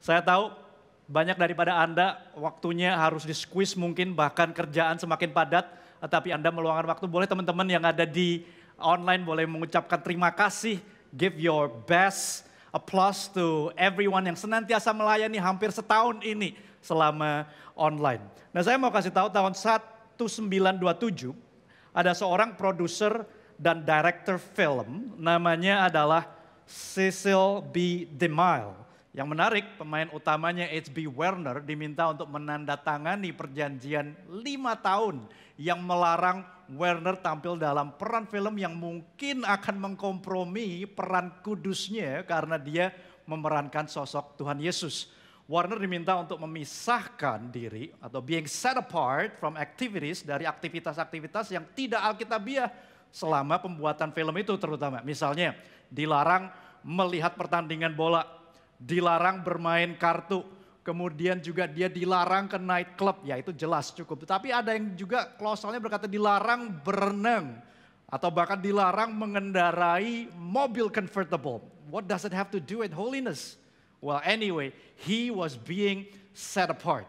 Saya tahu banyak daripada Anda waktunya harus di-squeeze mungkin, bahkan kerjaan semakin padat, tapi Anda meluangkan waktu. Boleh teman-teman yang ada di online boleh mengucapkan terima kasih, give your best applause to everyone yang senantiasa melayani hampir setahun ini selama online. Nah, saya mau kasih tahu tahun 1927 ada seorang produser dan director film namanya adalah Cecil B. DeMille. Yang menarik, pemain utamanya H.B. Warner diminta untuk menandatangani perjanjian 5 tahun yang melarang Warner tampil dalam peran film yang mungkin akan mengkompromi peran kudusnya karena dia memerankan sosok Tuhan Yesus. Warner diminta untuk memisahkan diri atau being set apart from activities dari aktivitas-aktivitas yang tidak alkitabiah selama pembuatan film itu terutama. Misalnya dilarang melihat pertandingan bola, dilarang bermain kartu, kemudian juga dia dilarang ke night club, ya itu jelas cukup. Tapi ada yang juga klausulnya berkata dilarang berenang atau bahkan dilarang mengendarai mobil convertible. What does it have to do with holiness? Well anyway, he was being set apart.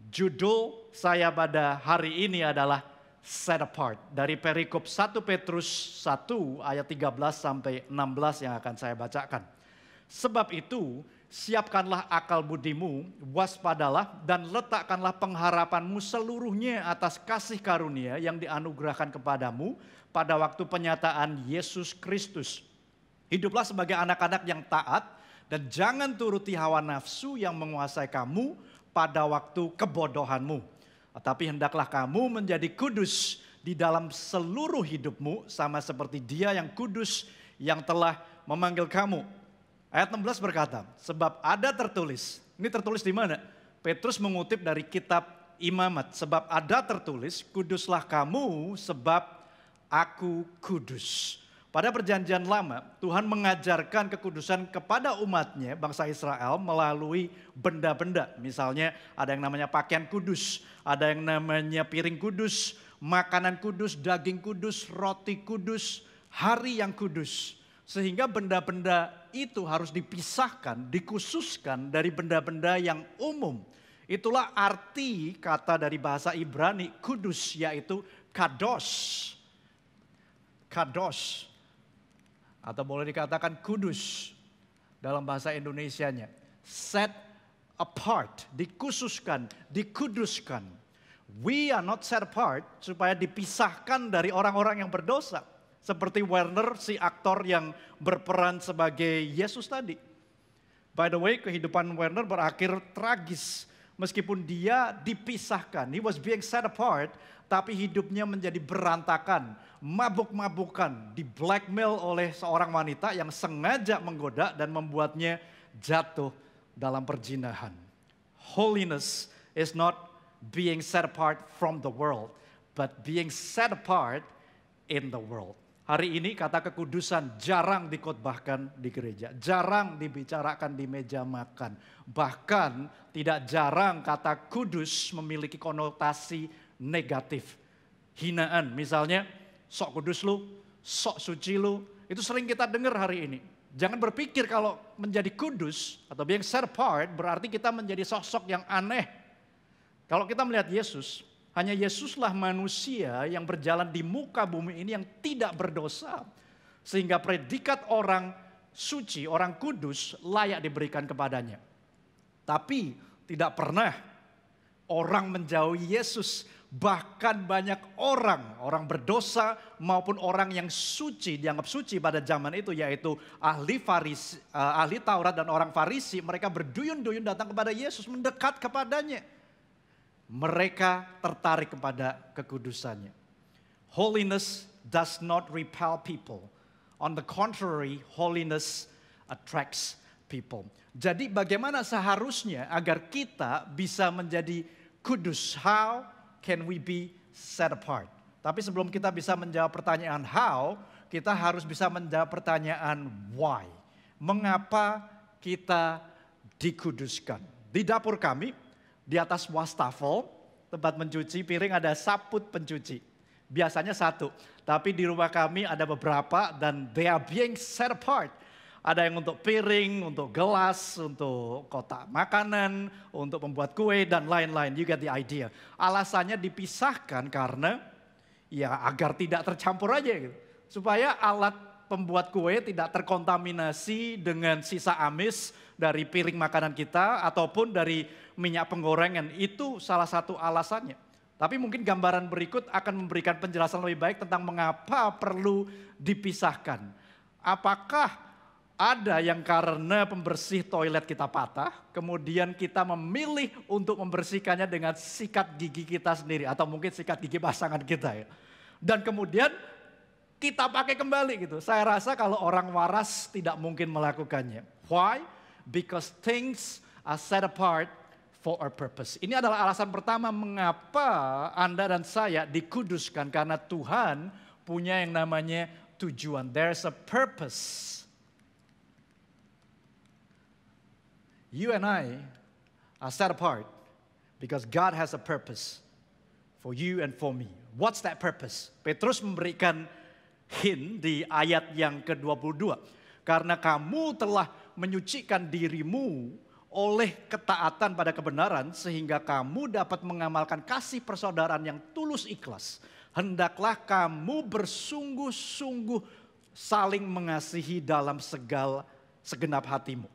Judul saya pada hari ini adalah set apart. Dari perikop 1 Petrus 1 ayat 13 sampai 16 yang akan saya bacakan. Sebab itu, siapkanlah akal budimu, waspadalah dan letakkanlah pengharapanmu seluruhnya atas kasih karunia yang dianugerahkan kepadamu pada waktu penyataan Yesus Kristus. Hiduplah sebagai anak-anak yang taat dan jangan turuti hawa nafsu yang menguasai kamu pada waktu kebodohanmu. Tetapi hendaklah kamu menjadi kudus di dalam seluruh hidupmu sama seperti Dia yang kudus yang telah memanggil kamu. Ayat 16 berkata, sebab ada tertulis, ini tertulis di mana? Petrus mengutip dari kitab Imamat, sebab ada tertulis, kuduslah kamu sebab aku kudus. Pada perjanjian lama, Tuhan mengajarkan kekudusan kepada umatnya, bangsa Israel, melalui benda-benda. Misalnya ada yang namanya pakaian kudus, ada yang namanya piring kudus, makanan kudus, daging kudus, roti kudus, hari yang kudus. Sehingga benda-benda itu harus dipisahkan, dikhususkan dari benda-benda yang umum. Itulah arti kata dari bahasa Ibrani kudus, yaitu kadosh. Kadosh. Atau boleh dikatakan kudus dalam bahasa Indonesianya. Set apart, dikhususkan, dikuduskan. We are not set apart supaya dipisahkan dari orang-orang yang berdosa. Seperti Warner, si aktor yang berperan sebagai Yesus tadi. By the way, kehidupan Warner berakhir tragis. Meskipun dia dipisahkan, he was being set apart, tapi hidupnya menjadi berantakan, mabuk-mabukan, di blackmail oleh seorang wanita yang sengaja menggoda dan membuatnya jatuh dalam perzinahan. Holiness is not being set apart from the world, but being set apart in the world. Hari ini kata kekudusan jarang dikhotbahkan di gereja, jarang dibicarakan di meja makan. Bahkan tidak jarang kata kudus memiliki konotasi negatif. Hinaan, misalnya sok kudus lu, sok suci lu, itu sering kita dengar hari ini. Jangan berpikir kalau menjadi kudus atau being set apart berarti kita menjadi sosok yang aneh. Kalau kita melihat Yesus, hanya Yesuslah manusia yang berjalan di muka bumi ini yang tidak berdosa. Sehingga predikat orang suci, orang kudus layak diberikan kepadanya. Tapi tidak pernah orang menjauhi Yesus. Bahkan banyak orang berdosa maupun orang yang suci, dianggap suci pada zaman itu, yaitu ahli Taurat dan orang Farisi. Mereka berduyun-duyun datang kepada Yesus, mendekat kepadanya. Mereka tertarik kepada kekudusannya. Holiness does not repel people. On the contrary, holiness attracts people. Jadi bagaimana seharusnya agar kita bisa menjadi kudus? How can we be set apart? Tapi sebelum kita bisa menjawab pertanyaan how, kita harus bisa menjawab pertanyaan why. Mengapa kita dikuduskan? Di dapur kami, di atas wastafel, tempat mencuci piring ada saput pencuci. Biasanya satu, tapi di rumah kami ada beberapa dan they are being set apart. Ada yang untuk piring, untuk gelas, untuk kotak makanan, untuk membuat kue dan lain-lain. You get the idea. Alasannya dipisahkan karena ya agar tidak tercampur aja gitu. Supaya alat pembuat kue tidak terkontaminasi dengan sisa amis dari piring makanan kita ataupun dari minyak penggorengan. Itu salah satu alasannya. Tapi mungkin gambaran berikut akan memberikan penjelasan lebih baik tentang mengapa perlu dipisahkan. Apakah ada yang karena pembersih toilet kita patah, kemudian kita memilih untuk membersihkannya dengan sikat gigi kita sendiri atau mungkin sikat gigi pasangan kita ya. Dan kemudian kita pakai kembali gitu. Saya rasa kalau orang waras tidak mungkin melakukannya. Why? Because things are set apart for a purpose. Ini adalah alasan pertama mengapa Anda dan saya dikuduskan karena Tuhan punya yang namanya tujuan. There's a purpose. You and I are set apart because God has a purpose for you and for me. What's that purpose? Petrus memberikan hint di ayat yang ke-22. Karena kamu telah menyucikan dirimu oleh ketaatan pada kebenaran sehingga kamu dapat mengamalkan kasih persaudaraan yang tulus ikhlas. Hendaklah kamu bersungguh-sungguh saling mengasihi dalam segenap hatimu.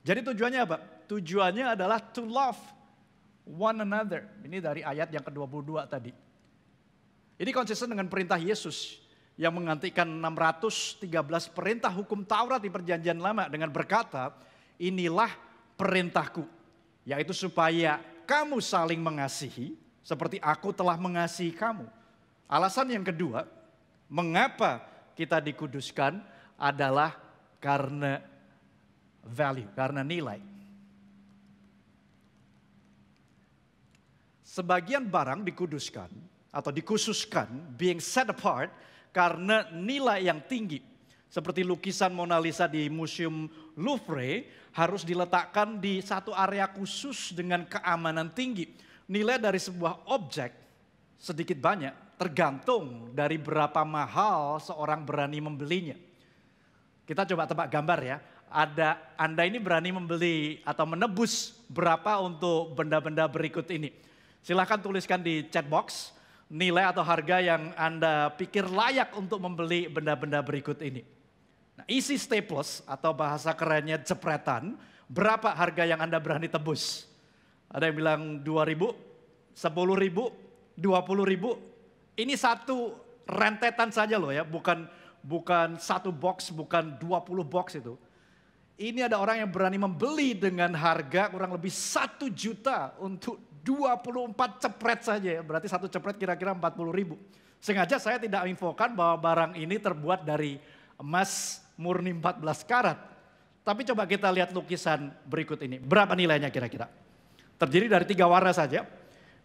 Jadi tujuannya apa? Tujuannya adalah to love one another. Ini dari ayat yang ke-22 tadi. Ini konsisten dengan perintah Yesus yang menggantikan 613 perintah hukum Taurat di Perjanjian Lama dengan berkata, inilah perintahku, yaitu supaya kamu saling mengasihi seperti aku telah mengasihi kamu. Alasan yang kedua, mengapa kita dikuduskan adalah karena value, karena nilai. Sebagian barang dikuduskan atau dikhususkan, being set apart karena nilai yang tinggi. Seperti lukisan Mona Lisa di Museum Louvre harus diletakkan di satu area khusus dengan keamanan tinggi. Nilai dari sebuah objek sedikit banyak tergantung dari berapa mahal seorang berani membelinya. Kita coba tebak gambar ya. Anda ini berani membeli atau menebus berapa untuk benda-benda berikut ini. Silahkan tuliskan di chat box nilai atau harga yang Anda pikir layak untuk membeli benda-benda berikut ini. Nah, isi staples atau bahasa kerennya jepretan, berapa harga yang Anda berani tebus? Ada yang bilang 2.000, 10.000, 20.000. Ini satu rentetan saja loh ya, bukan satu box, bukan 20 box itu. Ini ada orang yang berani membeli dengan harga kurang lebih 1 juta untuk 24 cepret saja ya. Berarti satu cepret kira-kira 40.000. Sengaja saya tidak infokan bahwa barang ini terbuat dari emas murni 14 karat. Tapi coba kita lihat lukisan berikut ini. Berapa nilainya kira-kira? Terdiri dari 3 warna saja.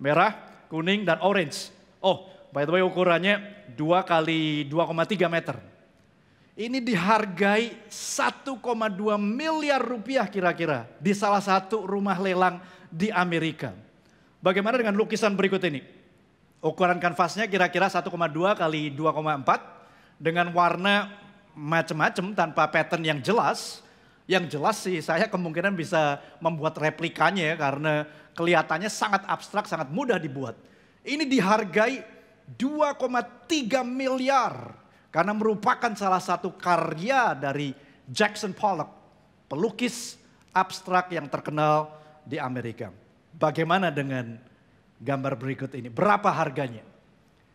Merah, kuning, dan orange. Oh, by the way ukurannya 2 kali 2,3 meter. Ini dihargai 1,2 miliar rupiah kira-kira di salah satu rumah lelang di Amerika. Bagaimana dengan lukisan berikut ini? Ukuran kanvasnya kira-kira 1,2 kali 2,4 dengan warna macam-macam tanpa pattern yang jelas. Yang jelas sih saya kemungkinan bisa membuat replikanya karena kelihatannya sangat abstrak, sangat mudah dibuat. Ini dihargai 2,3 miliar. Karena merupakan salah satu karya dari Jackson Pollock, pelukis abstrak yang terkenal di Amerika. Bagaimana dengan gambar berikut ini? Berapa harganya?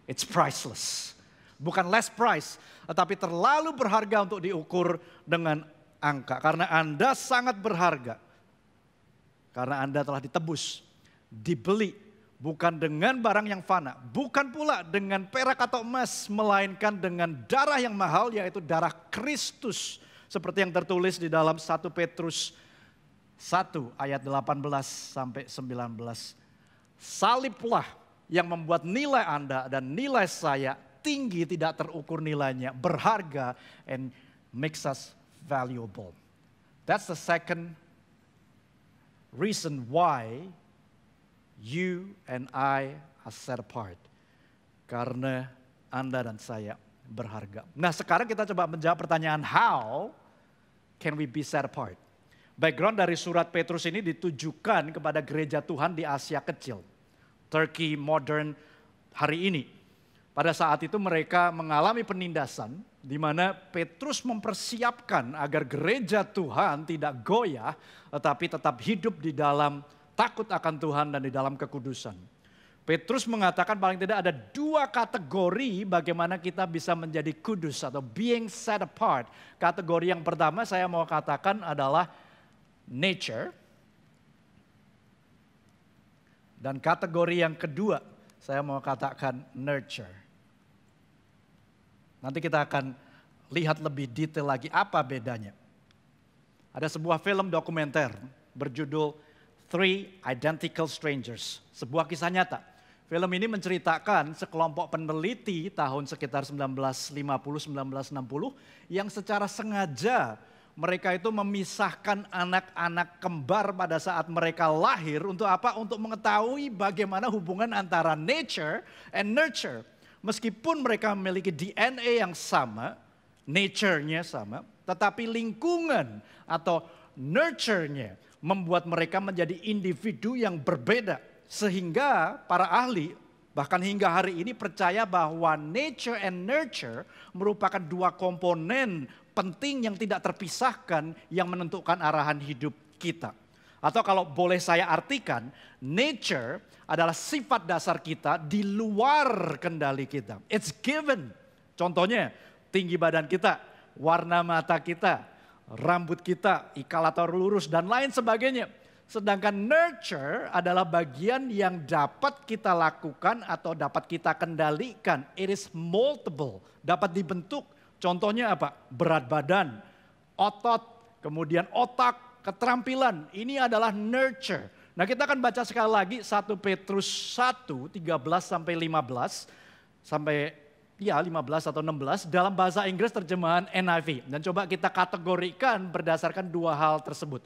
It's priceless. Bukan less price, tetapi terlalu berharga untuk diukur dengan angka. Karena Anda sangat berharga. Karena Anda telah ditebus, dibeli. Bukan dengan barang yang fana, bukan pula dengan perak atau emas, melainkan dengan darah yang mahal yaitu darah Kristus. Seperti yang tertulis di dalam 1 Petrus 1 ayat 18 sampai 19. Saliblah yang membuat nilai Anda dan nilai saya tinggi, tidak terukur nilainya, berharga, and makes us valuable. That's the second reason why you and I are set apart. Karena Anda dan saya berharga. Nah sekarang kita coba menjawab pertanyaan how. can we be set apart? Background dari surat Petrus ini ditujukan kepada gereja Tuhan di Asia Kecil. Turki modern hari ini. Pada saat itu mereka mengalami penindasan di mana Petrus mempersiapkan agar gereja Tuhan tidak goyah tetapi tetap hidup di dalam takut akan Tuhan dan di dalam kekudusan. Petrus mengatakan paling tidak ada 2 kategori bagaimana kita bisa menjadi kudus atau being set apart. Kategori yang pertama saya mau katakan adalah nature. Dan kategori yang kedua saya mau katakan nurture. Nanti kita akan lihat lebih detail lagi apa bedanya. Ada sebuah film dokumenter berjudul Three Identical Strangers. Sebuah kisah nyata. Film ini menceritakan sekelompok peneliti tahun sekitar 1950-1960 yang secara sengaja mereka itu memisahkan anak-anak kembar pada saat mereka lahir untuk apa? Untuk mengetahui bagaimana hubungan antara nature and nurture. Meskipun mereka memiliki DNA yang sama, nature-nya sama, tetapi lingkungan atau nurture-nya membuat mereka menjadi individu yang berbeda. Sehingga para ahli bahkan hingga hari ini percaya bahwa nature and nurture merupakan 2 komponen penting yang tidak terpisahkan yang menentukan arahan hidup kita. Atau kalau boleh saya artikan, nature adalah sifat dasar kita di luar kendali kita. It's given. Contohnya tinggi badan kita, warna mata kita, rambut kita, ikalator lurus dan lain sebagainya. Sedangkan nurture adalah bagian yang dapat kita lakukan atau dapat kita kendalikan. It is moldable, dapat dibentuk. Contohnya apa? Berat badan, otot, kemudian otak, keterampilan. Ini adalah nurture. Nah kita akan baca sekali lagi 1 Petrus 1, 13 sampai 15. Sampai 15 atau 16 dalam bahasa Inggris terjemahan NIV. Dan coba kita kategorikan berdasarkan 2 hal tersebut.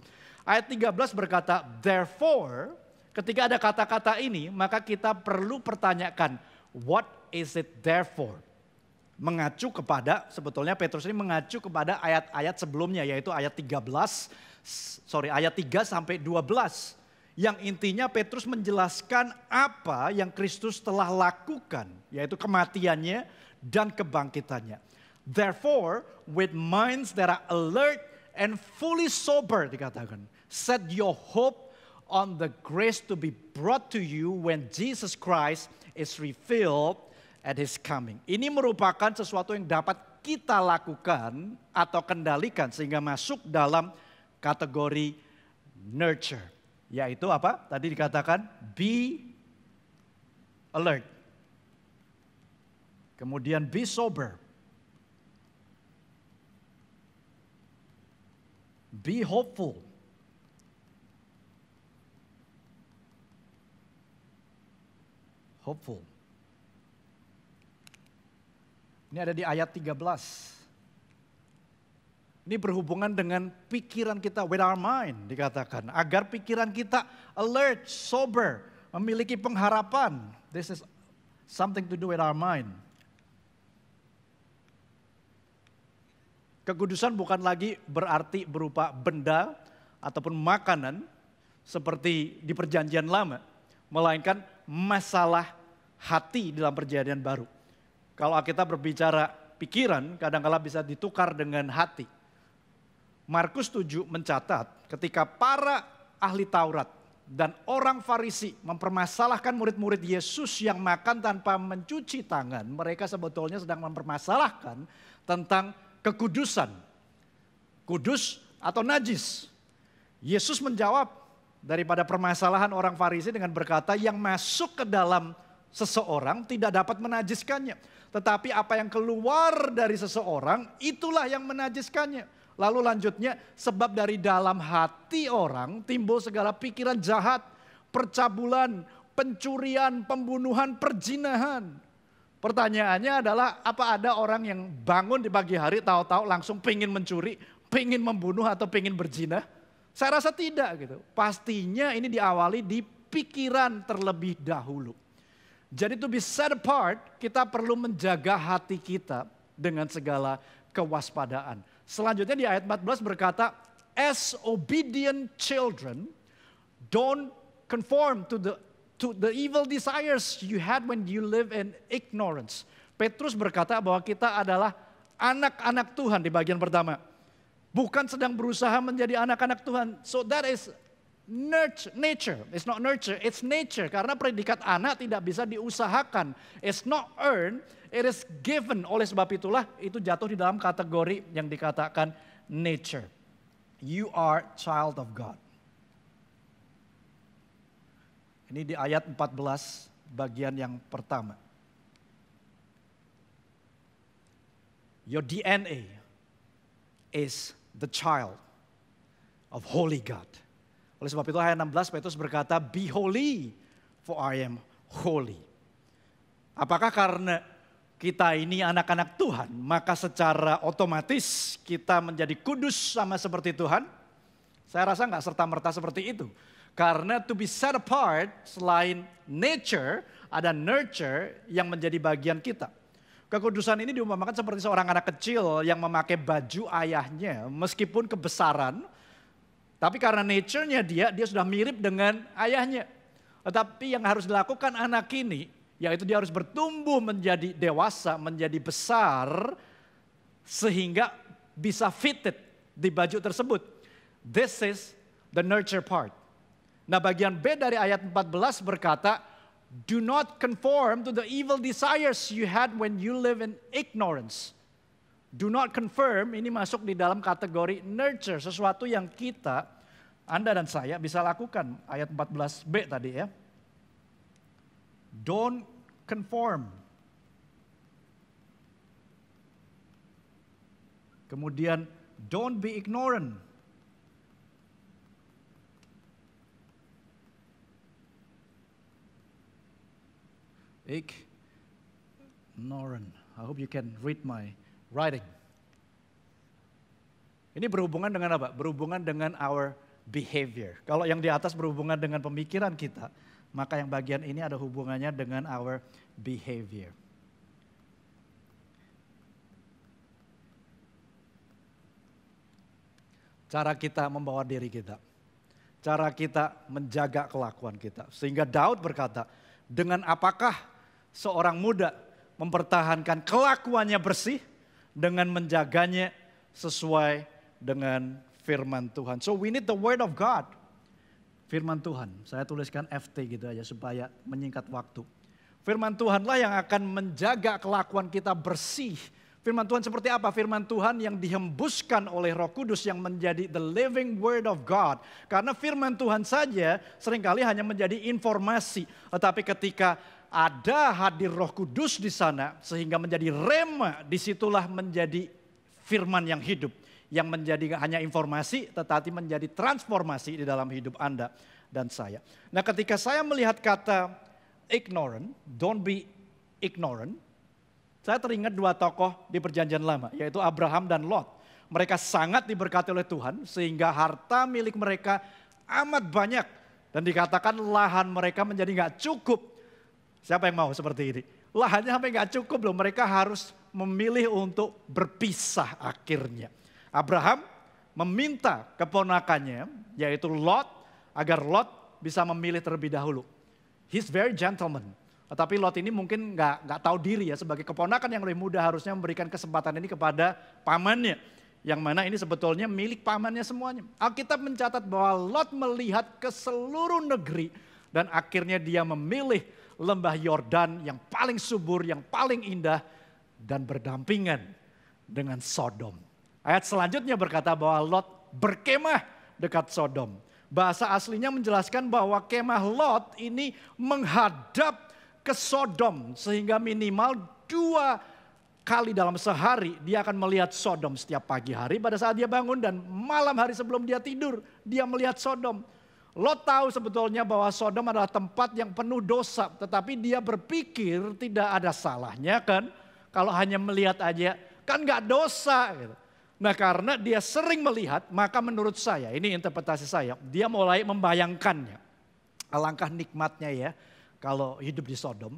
Ayat 13 berkata, therefore, ketika ada kata-kata ini, maka kita perlu pertanyakan, what is it therefore? Mengacu kepada, sebetulnya Petrus ini mengacu kepada ayat-ayat sebelumnya, yaitu ayat 3 sampai 12. Yang intinya Petrus menjelaskan apa yang Kristus telah lakukan, yaitu kematiannya dan kebangkitannya. Therefore, with minds that are alert and fully sober, dikatakan. Set your hope on the grace to be brought to you when Jesus Christ is revealed at His coming. Ini merupakan sesuatu yang dapat kita lakukan atau kendalikan sehingga masuk dalam kategori nurture. Yaitu apa? Tadi dikatakan be alert. Kemudian be sober. Be hopeful. Hopeful. Ini ada di ayat 13. Ini berhubungan dengan pikiran kita, with our mind dikatakan. Agar pikiran kita alert, sober, memiliki pengharapan. This is something to do with our mind. Kekudusan bukan lagi berarti berupa benda ataupun makanan seperti di perjanjian lama. Melainkan masalah hati dalam perjanjian baru. Kalau kita berbicara pikiran, kadang-kala bisa ditukar dengan hati. Markus 7 mencatat ketika para ahli Taurat dan orang Farisi mempermasalahkan murid-murid Yesus yang makan tanpa mencuci tangan. Mereka sebetulnya sedang mempermasalahkan tentang kekudusan. Kudus atau najis. Yesus menjawab daripada permasalahan orang Farisi dengan berkata yang masuk ke dalam seseorang tidak dapat menajiskannya. Tetapi apa yang keluar dari seseorang itulah yang menajiskannya. Lalu lanjutnya, sebab dari dalam hati orang timbul segala pikiran jahat, percabulan, pencurian, pembunuhan, perzinahan. Pertanyaannya adalah apa ada orang yang bangun di pagi hari tahu-tahu langsung pengen mencuri, pengen membunuh atau pengen berzina? Saya rasa tidak gitu. Pastinya ini diawali di pikiran terlebih dahulu. Jadi to be set apart, kita perlu menjaga hati kita dengan segala kewaspadaan. Selanjutnya di ayat 14 berkata, as obedient children, don't conform to the evil desires you had when you live in ignorance. Petrus berkata bahwa kita adalah anak-anak Tuhan di bagian pertama. Bukan sedang berusaha menjadi anak-anak Tuhan. So that is nature. It's not nurture, it's nature. Karena predikat anak tidak bisa diusahakan. It's not earned, it is given. Oleh sebab itulah itu jatuh di dalam kategori yang dikatakan nature. You are child of God. Ini di ayat 14 bagian yang pertama. Your DNA is the child of holy God. Oleh sebab itu ayat 16 Petrus berkata, be holy for I am holy. Apakah karena kita ini anak-anak Tuhan, maka secara otomatis kita menjadi kudus sama seperti Tuhan? Saya rasa nggak serta-merta seperti itu. Karena to be set apart, selain nature, ada nurture yang menjadi bagian kita. Kekudusan ini diumpamakan seperti seorang anak kecil yang memakai baju ayahnya, meskipun kebesaran, tapi karena nature-nya dia sudah mirip dengan ayahnya. Tetapi yang harus dilakukan anak ini, yaitu dia harus bertumbuh menjadi dewasa, menjadi besar, sehingga bisa fitted di baju tersebut. This is the nurture part. Nah bagian B dari ayat 14 berkata, do not conform to the evil desires you had when you live in ignorance. Do not confirm, ini masuk di dalam kategori nurture, sesuatu yang kita, Anda dan saya bisa lakukan. Ayat 14b tadi ya. Don't conform. Kemudian, don't be ignorant. Ignorant. I hope you can read my writing. Ini berhubungan dengan apa? Berhubungan dengan our behavior. Kalau yang di atas berhubungan dengan pemikiran kita, maka yang bagian ini ada hubungannya dengan our behavior. Cara kita membawa diri kita. Cara kita menjaga kelakuan kita. Sehingga Daud berkata, dengan apakah seorang muda mempertahankan kelakuannya bersih dengan menjaganya sesuai dengan firman Tuhan. So we need the word of God. Firman Tuhan, saya tuliskan FT gitu aja supaya menyingkat waktu. Firman Tuhanlah yang akan menjaga kelakuan kita bersih. Firman Tuhan seperti apa? Firman Tuhan yang dihembuskan oleh Roh Kudus yang menjadi the living word of God. Karena firman Tuhan saja seringkali hanya menjadi informasi. Tetapi ketika ada hadir Roh Kudus di sana sehingga menjadi rema, disitulah menjadi firman yang hidup. Yang menjadi hanya informasi tetapi menjadi transformasi di dalam hidup Anda dan saya. Nah ketika saya melihat kata ignorant, don't be ignorant. Saya teringat dua tokoh di perjanjian lama yaitu Abraham dan Lot. Mereka sangat diberkati oleh Tuhan sehingga harta milik mereka amat banyak. Dan dikatakan lahan mereka menjadi gak cukup. Siapa yang mau seperti ini? Lahannya sampai gak cukup loh, mereka harus memilih untuk berpisah akhirnya. Abraham meminta keponakannya yaitu Lot agar Lot bisa memilih terlebih dahulu. He's very gentleman. Tetapi Lot ini mungkin nggak tahu diri ya sebagai keponakan yang lebih muda harusnya memberikan kesempatan ini kepada pamannya. Yang mana ini sebetulnya milik pamannya semuanya. Alkitab mencatat bahwa Lot melihat ke seluruh negeri dan akhirnya dia memilih lembah Yordan yang paling subur, yang paling indah dan berdampingan dengan Sodom. Ayat selanjutnya berkata bahwa Lot berkemah dekat Sodom. Bahasa aslinya menjelaskan bahwa kemah Lot ini menghadap ke Sodom. Sehingga minimal 2 kali dalam sehari dia akan melihat Sodom setiap pagi hari pada saat dia bangun. Dan malam hari sebelum dia tidur dia melihat Sodom. Lot tahu sebetulnya bahwa Sodom adalah tempat yang penuh dosa. Tetapi dia berpikir tidak ada salahnya kan. Kalau hanya melihat aja kan gak dosa gitu. Nah karena dia sering melihat, maka menurut saya, ini interpretasi saya, dia mulai membayangkannya. Alangkah nikmatnya ya, kalau hidup di Sodom.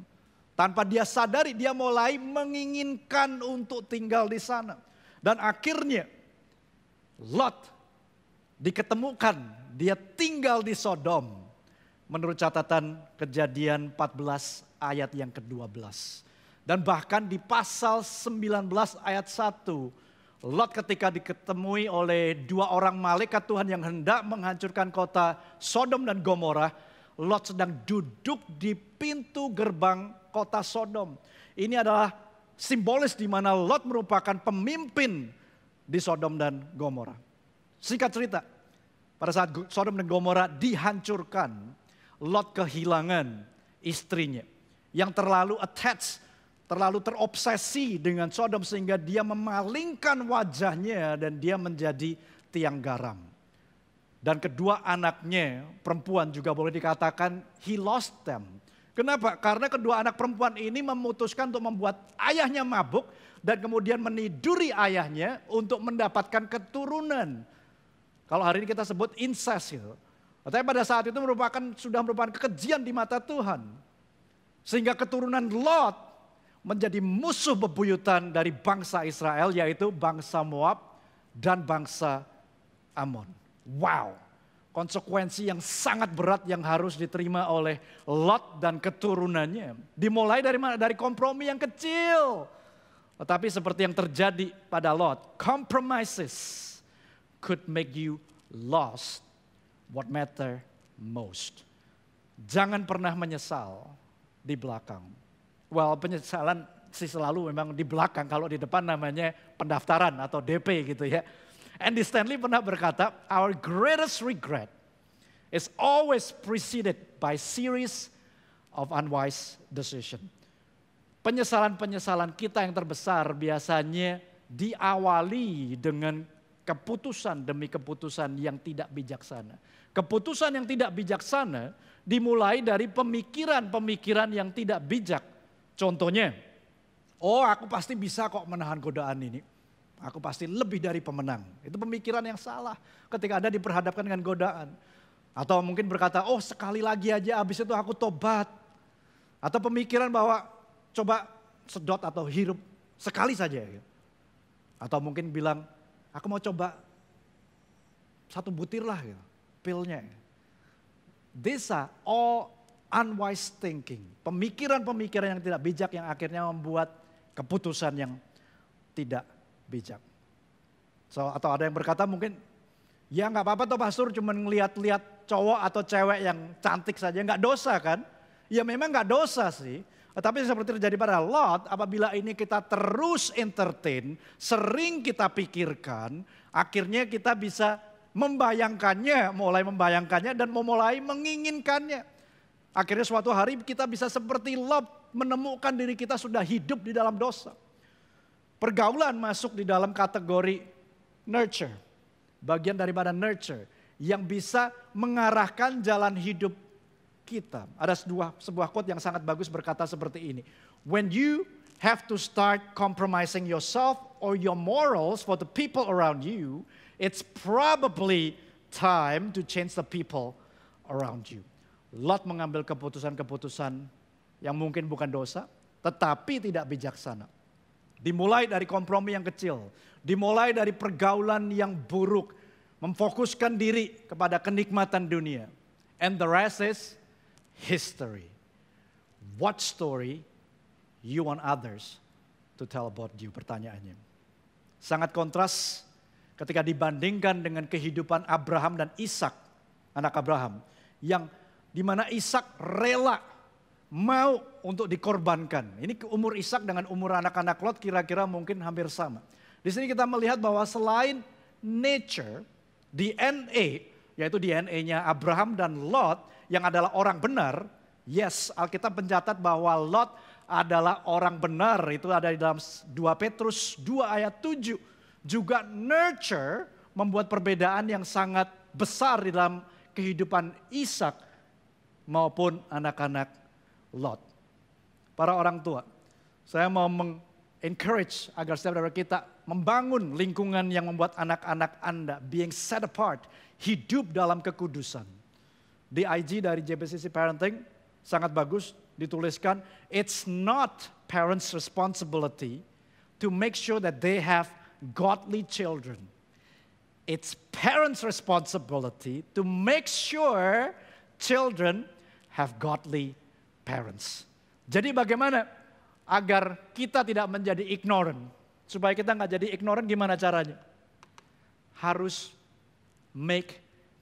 Tanpa dia sadari, dia mulai menginginkan untuk tinggal di sana. Dan akhirnya, Lot diketemukan, dia tinggal di Sodom. Menurut catatan Kejadian 14 ayat yang ke-12. Dan bahkan di pasal 19 ayat 1, Lot ketika diketemui oleh dua orang malaikat Tuhan yang hendak menghancurkan kota Sodom dan Gomora, Lot sedang duduk di pintu gerbang kota Sodom. Ini adalah simbolis di mana Lot merupakan pemimpin di Sodom dan Gomora. Singkat cerita, pada saat Sodom dan Gomora dihancurkan, Lot kehilangan istrinya yang terlalu attached, terlalu terobsesi dengan Sodom sehingga dia memalingkan wajahnya dan dia menjadi tiang garam. Dan kedua anaknya perempuan juga boleh dikatakan he lost them. Kenapa? Karena kedua anak perempuan ini memutuskan untuk membuat ayahnya mabuk dan kemudian meniduri ayahnya untuk mendapatkan keturunan. Kalau hari ini kita sebut incest gitu. Tapi pada saat itu sudah merupakan kekejian di mata Tuhan. Sehingga keturunan Lot menjadi musuh bebuyutan dari bangsa Israel, yaitu bangsa Moab dan bangsa Amon. Wow, konsekuensi yang sangat berat yang harus diterima oleh Lot dan keturunannya. Dimulai dari mana? Dari kompromi yang kecil. Tetapi seperti yang terjadi pada Lot, compromises could make you lost what matter most. Jangan pernah menyesal di belakang. Well, penyesalan sih selalu memang di belakang, kalau di depan namanya pendaftaran atau DP gitu ya. Andy Stanley pernah berkata, our greatest regret is always preceded by series of unwise decision. Penyesalan-penyesalan kita yang terbesar biasanya diawali dengan keputusan demi keputusan yang tidak bijaksana. Keputusan yang tidak bijaksana dimulai dari pemikiran-pemikiran yang tidak bijak. Contohnya, oh aku pasti bisa kok menahan godaan ini. Aku pasti lebih dari pemenang. Itu pemikiran yang salah ketika Anda diperhadapkan dengan godaan. Atau mungkin berkata, oh sekali lagi aja habis itu aku tobat. Atau pemikiran bahwa coba sedot atau hirup sekali saja. Atau mungkin bilang, aku mau coba 1 butir lah gitu, pilnya. These are all unwise thinking. Pemikiran-pemikiran yang tidak bijak yang akhirnya membuat keputusan yang tidak bijak. Atau ada yang berkata mungkin, ya nggak apa-apa toh pastor cuma ngeliat-liat cowok atau cewek yang cantik saja, nggak dosa kan? Ya memang nggak dosa sih. Tetapi seperti terjadi pada Lot, apabila ini kita terus entertain, sering kita pikirkan, akhirnya kita bisa mulai membayangkannya dan memulai menginginkannya. Akhirnya suatu hari kita bisa seperti Lot, menemukan diri kita sudah hidup di dalam dosa. Pergaulan masuk di dalam kategori nurture, bagian daripada nurture yang bisa mengarahkan jalan hidup kita. Ada sebuah quote yang sangat bagus berkata seperti ini. When you have to start compromising yourself or your morals for the people around you, it's probably time to change the people around you. Lot mengambil keputusan-keputusan yang mungkin bukan dosa, tetapi tidak bijaksana. Dimulai dari kompromi yang kecil, dimulai dari pergaulan yang buruk, memfokuskan diri kepada kenikmatan dunia. And the rest is history. What story you want others to tell about you? Pertanyaannya. Sangat kontras ketika dibandingkan dengan kehidupan Abraham dan Ishak, anak Abraham, yang dimana Ishak rela mau untuk dikorbankan. Ini umur Ishak dengan umur anak-anak Lot kira-kira mungkin hampir sama. Di sini kita melihat bahwa selain nature, DNA, yaitu DNA-nya Abraham dan Lot yang adalah orang benar. Yes, Alkitab mencatat bahwa Lot adalah orang benar. Itu ada di dalam 2 Petrus 2 ayat 7. Juga nurture membuat perbedaan yang sangat besar di dalam kehidupan Ishak maupun anak-anak Lot. Para orang tua, saya mau encourage agar setiap dari kita membangun lingkungan yang membuat anak-anak Anda being set apart, hidup dalam kekudusan. Di IG dari JBCC Parenting sangat bagus dituliskan, it's not parents' responsibility to make sure that they have godly children. It's parents' responsibility to make sure children have godly parents. Jadi bagaimana agar kita tidak menjadi ignorant? Supaya kita nggak jadi ignorant gimana caranya? Harus make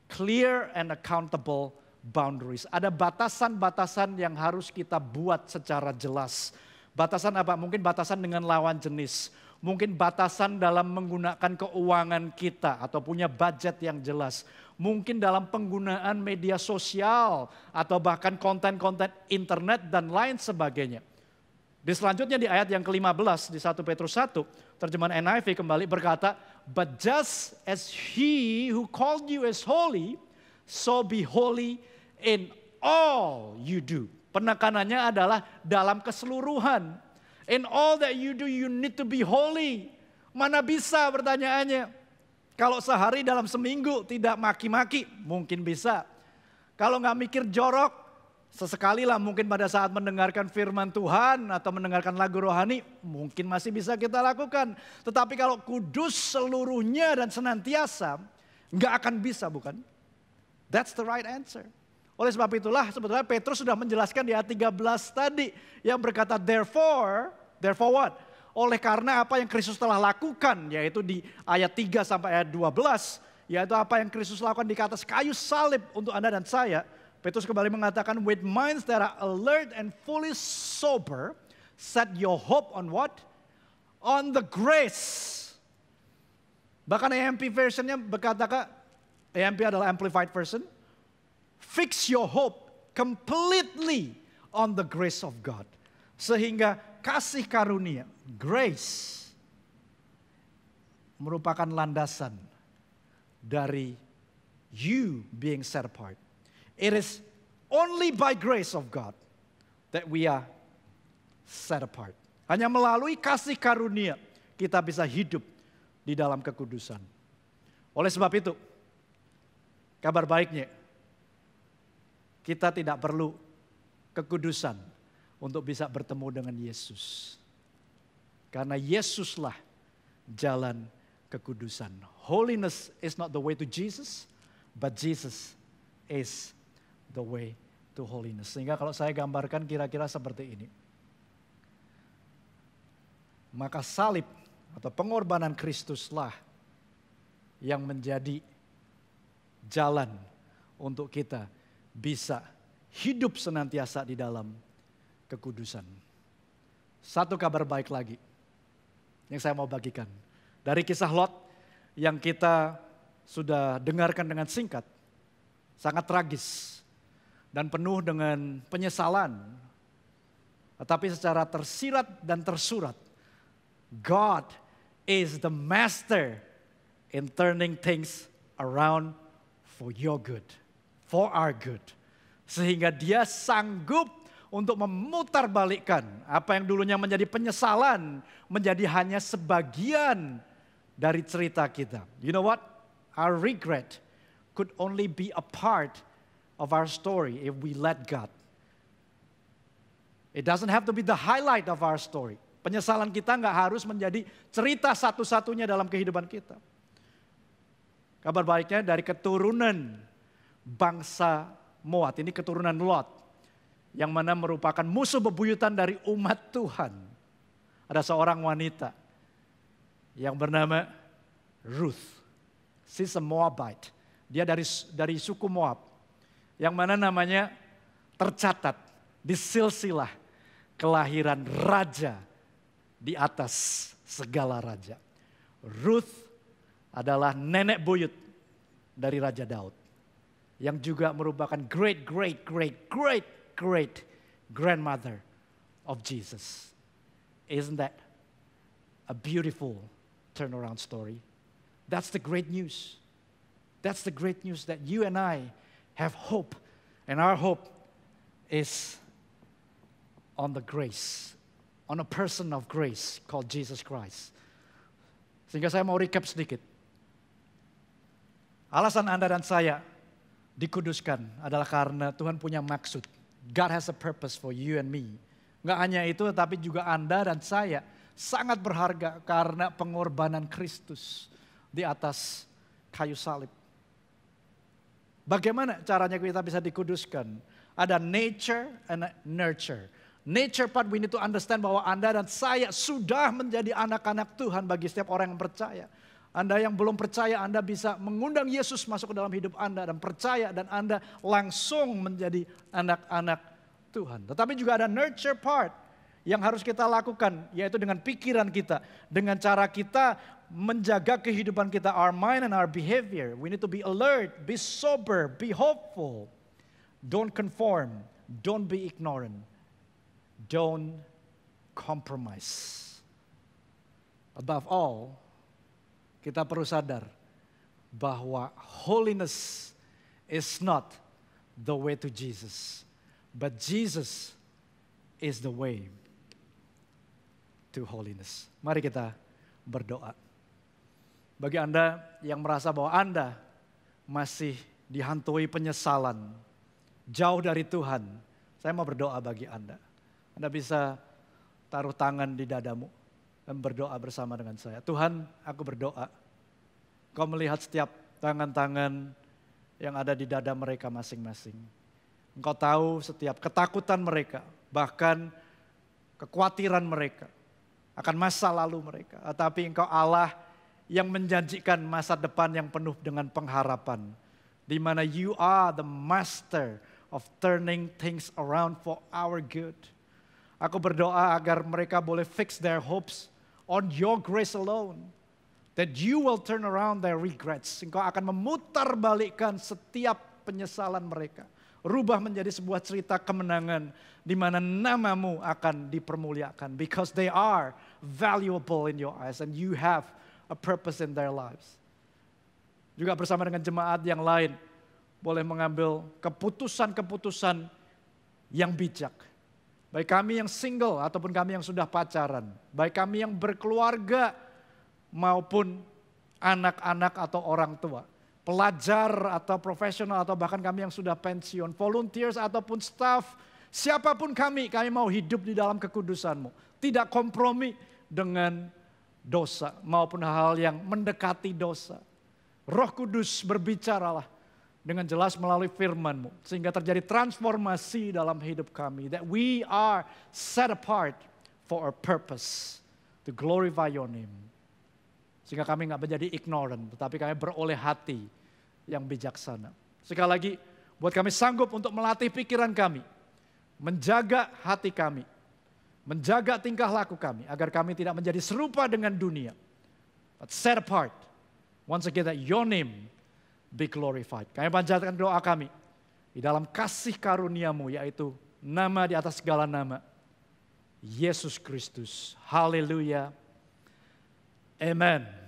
clear and accountable boundaries. Ada batasan-batasan yang harus kita buat secara jelas. Batasan apa? Mungkin batasan dengan lawan jenis. Mungkin batasan dalam menggunakan keuangan kita atau punya budget yang jelas. Mungkin dalam penggunaan media sosial atau bahkan konten-konten internet dan lain sebagainya. Di selanjutnya di ayat yang ke-15 di 1 Petrus 1, terjemahan NIV kembali berkata, "But just as he who called you is holy, so be holy in all you do." Penekanannya adalah dalam keseluruhan. In all that you do, you need to be holy. Mana bisa pertanyaannya? Kalau sehari dalam seminggu tidak maki-maki, mungkin bisa. Kalau nggak mikir jorok, sesekali lah mungkin pada saat mendengarkan firman Tuhan atau mendengarkan lagu rohani, mungkin masih bisa kita lakukan. Tetapi kalau kudus seluruhnya dan senantiasa, nggak akan bisa, bukan? That's the right answer. Oleh sebab itulah sebetulnya Petrus sudah menjelaskan di ayat 13 tadi yang berkata therefore what? Oleh karena apa yang Kristus telah lakukan, yaitu di ayat 3 sampai ayat 12, yaitu apa yang Kristus lakukan di atas kayu salib untuk Anda dan saya. Petrus kembali mengatakan, with minds that are alert and fully sober, set your hope on what? On the grace. Bahkan AMP versionnya berkata, AMP adalah Amplified Version, fix your hope completely on the grace of God. Sehingga kasih karunia, grace, merupakan landasan dari you being set apart. It is only by grace of God that we are set apart. Hanya melalui kasih karunia kita bisa hidup di dalam kekudusan. Oleh sebab itu, kabar baiknya, kita tidak perlu kekudusan untuk bisa bertemu dengan Yesus. Karena Yesuslah jalan kekudusan. Holiness is not the way to Jesus, but Jesus is the way to holiness. Sehingga kalau saya gambarkan kira-kira seperti ini. Maka salib atau pengorbanan Kristuslah yang menjadi jalan untuk kita bisa hidup senantiasa di dalam kekudusan. Satu kabar baik lagi yang saya mau bagikan. Dari kisah Lot yang kita sudah dengarkan dengan singkat. Sangat tragis dan penuh dengan penyesalan. Tetapi secara tersirat dan tersurat, God is the master in turning things around for your good, for our good. Sehingga dia sanggup untuk memutarbalikkan apa yang dulunya menjadi penyesalan, menjadi hanya sebagian dari cerita kita. You know what? Our regret could only be a part of our story if we let God. It doesn't have to be the highlight of our story. Penyesalan kita nggak harus menjadi cerita satu-satunya dalam kehidupan kita. Kabar baiknya dari keturunan bangsa Moab, ini keturunan Lot, yang mana merupakan musuh bebuyutan dari umat Tuhan. Ada seorang wanita yang bernama Ruth. She's a Moabite. Dia dari suku Moab. Yang mana namanya tercatat di silsilah kelahiran raja di atas segala raja. Ruth adalah nenek buyut dari Raja Daud. Yang juga merupakan great grandmother of Jesus. Isn't that a beautiful turnaround story? That's the great news. That's the great news that you and I have hope. And our hope is on the grace, on a person of grace called Jesus Christ. Sehingga saya mau recap sedikit. Alasan Anda dan saya dikuduskan adalah karena Tuhan punya maksud. God has a purpose for you and me. Nggak hanya itu, tapi juga Anda dan saya sangat berharga karena pengorbanan Kristus di atas kayu salib. Bagaimana caranya kita bisa dikuduskan? Ada nature and nurture. Nature part we need to understand bahwa Anda dan saya sudah menjadi anak-anak Tuhan bagi setiap orang yang percaya. Anda yang belum percaya, Anda bisa mengundang Yesus masuk ke dalam hidup Anda dan percaya dan Anda langsung menjadi anak-anak Tuhan. Tetapi juga ada nurture part yang harus kita lakukan, yaitu dengan pikiran kita, dengan cara kita menjaga kehidupan kita, our mind and our behavior. We need to be alert, be sober, be hopeful. Don't conform, don't be ignorant, don't compromise. Above all, kita perlu sadar bahwa holiness is not the way to Jesus, but Jesus is the way to holiness. Mari kita berdoa. Bagi Anda yang merasa bahwa Anda masih dihantui penyesalan, jauh dari Tuhan, saya mau berdoa bagi Anda. Anda bisa taruh tangan di dadamu dan berdoa bersama dengan saya. Tuhan, aku berdoa. Kau melihat setiap tangan-tangan yang ada di dada mereka masing-masing. Engkau tahu setiap ketakutan mereka, bahkan kekhawatiran mereka akan masa lalu mereka. Tetapi Engkau Allah yang menjanjikan masa depan yang penuh dengan pengharapan. Di mana you are the master of turning things around for our good. Aku berdoa agar mereka boleh fix their hopes on your grace alone. That you will turn around their regrets. Engkau akan memutarbalikkan setiap penyesalan mereka. Rubah menjadi sebuah cerita kemenangan di mana namamu akan dipermuliakan. Because they are valuable in your eyes and you have a purpose in their lives. Juga bersama dengan jemaat yang lain boleh mengambil keputusan-keputusan yang bijak. Baik kami yang single ataupun kami yang sudah pacaran. Baik kami yang berkeluarga maupun anak-anak atau orang tua. Pelajar atau profesional atau bahkan kami yang sudah pensiun. Volunteers ataupun staff. Siapapun kami mau hidup di dalam kekudusan-Mu. Tidak kompromi dengan dosa maupun hal yang mendekati dosa. Roh Kudus berbicaralah dengan jelas melalui firman-Mu. Sehingga terjadi transformasi dalam hidup kami. That we are set apart for a purpose. To glorify your name. Sehingga kami gak menjadi ignorant. Tetapi kami beroleh hati yang bijaksana. Sekali lagi buat kami sanggup untuk melatih pikiran kami. Menjaga hati kami. Menjaga tingkah laku kami. Agar kami tidak menjadi serupa dengan dunia. But set apart. Once again that your name be glorified. Kami panjatkan doa kami di dalam kasih karunia-Mu, yaitu nama di atas segala nama, Yesus Kristus. Haleluya. Amen.